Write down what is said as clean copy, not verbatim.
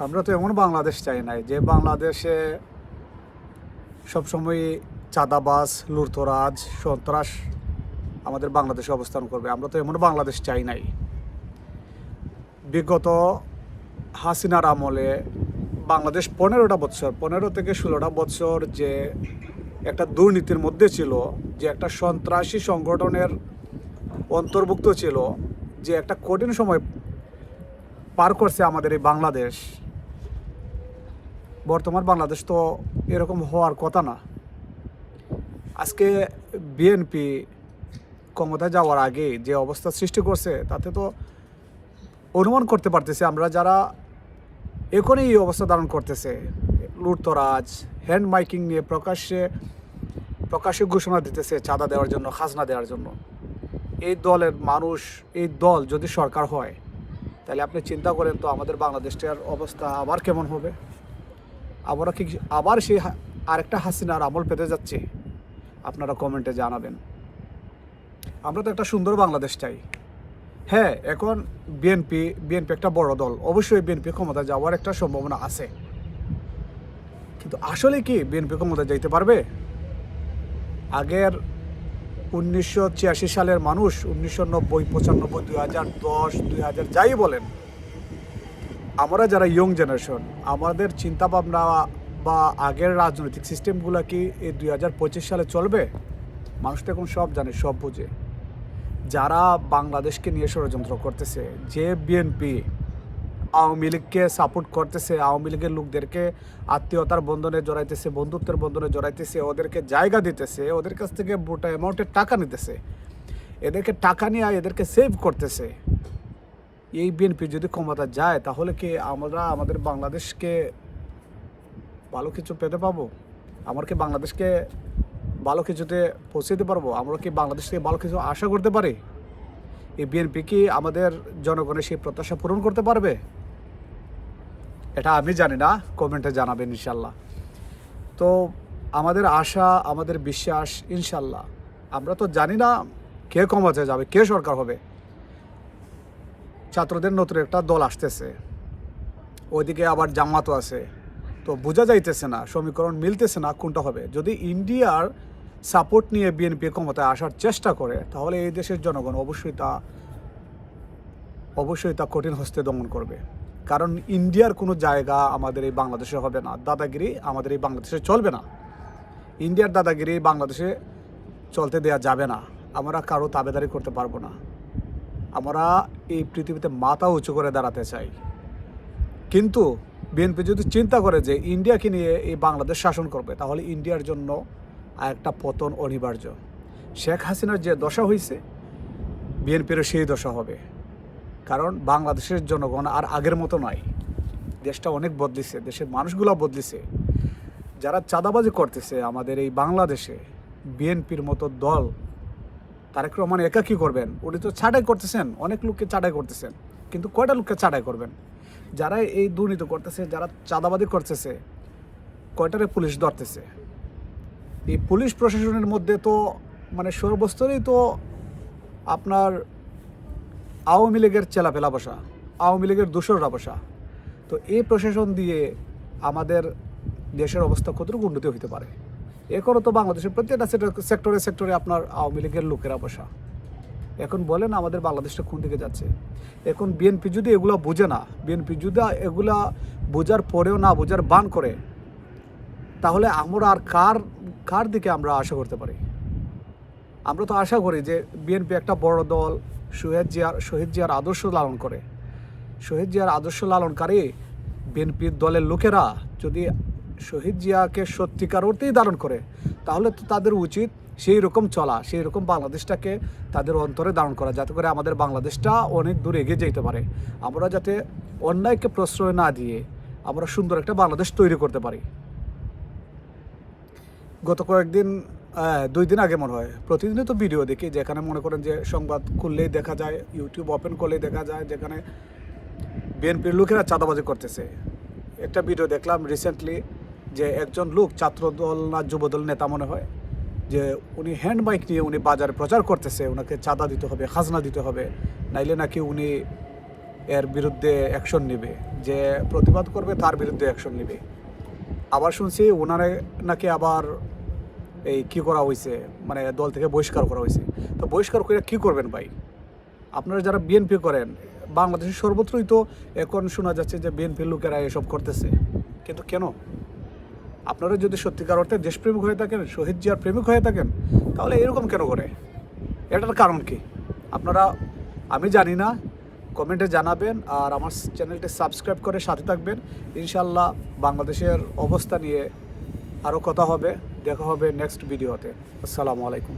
আমরা তো এমন বাংলাদেশ চাই নাই যে বাংলাদেশে সবসময় চাঁদাবাজ লুটতরাজ সন্ত্রাস আমাদের বাংলাদেশে অবস্থান করবে। আমরা তো এমন বাংলাদেশ চাই নাই। বিগত হাসিনার আমলে বাংলাদেশ 15 থেকে 16টা বছর যে একটা দুর্নীতির মধ্যে ছিল, যে একটা সন্ত্রাসী সংগঠনের অন্তর্ভুক্ত ছিল, যে একটা কঠিন সময় পার করছে আমাদের এই বাংলাদেশ। বর্তমান বাংলাদেশ তো এরকম হওয়ার কথা না। আজকে বিএনপি ক্ষমতায় যাওয়ার আগে যে অবস্থা সৃষ্টি করছে তাতে তো অনুমান করতে পারতেছি আমরা, যারা এখনই এই অবস্থা ধারণ করতেছে, লুটতরাজ হ্যান্ড মাইকিং নিয়ে প্রকাশ্যে ঘোষণা দিতেছে চাঁদা দেওয়ার জন্য, খাজনা দেওয়ার জন্য। এই দলের মানুষ, এই দল যদি সরকার হয়, তাহলে আপনি চিন্তা করেন তো আমাদের বাংলাদেশটার অবস্থা আবার কেমন হবে। আমরা কি আবার সেই আরেকটা হাসিনার আমল পেতে যাচ্ছি? আপনারা কমেন্টে জানাবেন। আমরা তো একটা সুন্দর বাংলাদেশ চাই। হ্যাঁ, এখন বিএনপি একটা বড় দল, অবশ্যই বিএনপি ক্ষমতা যাওয়ার একটা সম্ভাবনা আছে, কিন্তু আসলে কি বিএনপি ক্ষমতা যাইতে পারবে? আগের 1986 সালের মানুষ, 1990, 95, 2010, 2000 যাই বলেন, আমরা যারা ইয়ং জেনারেশন, আমাদের চিন্তাভাবনা বা আগের রাজনৈতিক সিস্টেমগুলো কি এই 2025 সালে চলবে? মানুষ তো এখন সব জানে, সব বুঝে। যারা বাংলাদেশকে নিয়ে ষড়যন্ত্র করতেছে, যে বিএনপি আওয়ামী লীগকে সাপোর্ট করতেছে, আওয়ামী লীগের লোকদেরকে আত্মীয়তার বন্ধনে জড়াইতেছে, বন্ধুত্বের বন্ধনে জড়াইতেছে, ওদেরকে জায়গা দিতেছে, ওদের কাছ থেকে মোটা অ্যামাউন্টের টাকা নিতেছে, এদেরকে টাকা নিয়ে এদেরকে সেভ করতেছে। এই বিএনপি যদি ক্ষমতা যায়, তাহলে কি আমরা আমাদের বাংলাদেশকে ভালো কিছু পেতে পাবো? আমরা কি বাংলাদেশকে ভালো কিছুতে পৌঁছে দিতে পারবো? আমরা কি বাংলাদেশ থেকে ভালো কিছু আশা করতে পারি? এই বিএনপি কি আমাদের জনগণের সেই প্রত্যাশা পূরণ করতে পারবে? এটা আমি জানি না, কমেন্টে জানাবেন ইনশাল্লাহ। তো আমাদের আশা, আমাদের বিশ্বাস, ইনশাল্লাহ। আমরা তো জানি না কে ক্ষমতায় যাবে, কে সরকার হবে। ছাত্রদের নতুন একটা দল আসতেছে, ওইদিকে আবার জামাতও আছে, তো বোঝা যাইতেছে না, সমীকরণ মিলতেছে না কোনটা হবে। যদি ইন্ডিয়ার সাপোর্ট নিয়ে বিএনপি ক্ষমতায় আসার চেষ্টা করে, তাহলে এই দেশের জনগণ অবশ্যই তা কঠিন হস্তে দমন করবে। কারণ ইন্ডিয়ার কোনো জায়গা আমাদের এই বাংলাদেশে হবে না। দাদাগিরি আমাদের এই বাংলাদেশে চলবে না। ইন্ডিয়ার দাদাগিরি বাংলাদেশে চলতে দেওয়া যাবে না। আমরা কারো তাবেদারি করতে পারবো না। আমরা এই পৃথিবীতে মাথা উঁচু করে দাঁড়াতে চাই। কিন্তু বিএনপি যদি চিন্তা করে যে ইন্ডিয়াকে নিয়ে এই বাংলাদেশ শাসন করবে, তাহলে ইন্ডিয়ার জন্য একটা পতন অনিবার্য। শেখ হাসিনার যে দশা হয়েছে, বিএনপিরও সেই দশা হবে। কারণ বাংলাদেশের জনগণ আর আগের মতো নয়। দেশটা অনেক বদলিছে, দেশের মানুষগুলো বদলিছে। যারা চাঁদাবাজি করতেছে আমাদের এই বাংলাদেশে, বিএনপির মতো দল, তারেক রহমান একা কী করবেন? উনি তো ছাঁটাই করতেছেন, অনেক লোককে ছাঁটাই করতেছেন, কিন্তু কয়টা লোককে ছাঁটাই করবেন? যারা এই দুর্নীতি করতেছে, যারা চাঁদাবাজি করতেছে, কয়টারে পুলিশ ধরতেছে? এই পুলিশ প্রশাসনের মধ্যে তো মানে সর্বস্তরেই তো আপনার আওয়ামী লীগের চেলাপেলা বসা, আওয়ামী লীগের দোসররা বসা। তো এই প্রশাসন দিয়ে আমাদের দেশের অবস্থা কতটুকু উন্নতি হতে পারে? এখনও তো বাংলাদেশের প্রত্যেকটা সেক্টরে আপনার আওয়ামী লীগের লোকেরা বসা। এখন বলেন আমাদের বাংলাদেশটা কোন দিকে যাচ্ছে? এখন বিএনপি যদি এগুলো বোঝে না, বিএনপি যদি এগুলা বোঝার পরেও না বোঝার বান করে, তাহলে আমরা আর কার দিকে আমরা আশা করতে পারি? আমরা তো আশা করি যে বিএনপি একটা বড় দল, শহীদ জিয়ার আদর্শ লালন করে। শহীদ জিয়ার আদর্শ লালনকারী বিএনপির দলের লোকেরা যদি শহীদ জিয়াকে সত্যিকার অর্থেই ধারণ করে, তাহলে তো তাদের উচিত সেই রকম চলা, সেই রকম বাংলাদেশটাকে তাদের অন্তরে ধারণ করা, যাতে করে আমাদের বাংলাদেশটা অনেক দূর এগিয়ে যেতে পারে। আমরা যাতে অন্যায়কে প্রশ্রয় না দিয়ে আমরা সুন্দর একটা বাংলাদেশ তৈরি করতে পারি। গত কয়েকদিন 2 দিন আগে মনে হয়, প্রতিদিনই তো ভিডিও দেখি, যেখানে মনে করেন যে সংবাদ খুললেই দেখা যায়, ইউটিউব ওপেন করলেই দেখা যায়, যেখানে বিএনপির লোকেরা চাঁদাবাজি করতেছে। একটা ভিডিও দেখলাম রিসেন্টলি, যে একজন লোক, ছাত্রদল না যুবদল নেতা মনে হয়, যে উনি হ্যান্ড মাইক নিয়ে উনি বাজারে প্রচার করতেছে, ওনাকে চাঁদা দিতে হবে, খাজনা দিতে হবে, নাইলে নাকি উনি এর বিরুদ্ধে অ্যাকশন নেবে, যে প্রতিবাদ করবে তার বিরুদ্ধে অ্যাকশন নেবে। আবার শুনছি ওনারে নাকি আবার এই কী করা হয়েছে, মানে দল থেকে বহিষ্কার করা হয়েছে। তো বহিষ্কার করে কী করবেন ভাই? আপনারা যারা বিএনপি করেন, বাংলাদেশের সর্বত্রই তো এখন শোনা যাচ্ছে যে বিএনপির লোকেরা এসব করতেছে, কিন্তু কেন? আপনারা যদি সত্যিকার অর্থে দেশপ্রেমিক হয়ে থাকেন, শহীদ জিয়ার প্রেমিক হয়ে থাকেন, তাহলে এরকম কেন করে? এটার কারণ কি আপনারা, আমি জানি না, কমেন্টে জানাবেন। আর আমার চ্যানেলটি সাবস্ক্রাইব করে সাথে থাকবেন। ইনশাল্লাহ বাংলাদেশের অবস্থা নিয়ে আরও কথা হবে, দেখা হবে নেক্সট ভিডিওতে। আসসালামু আলাইকুম।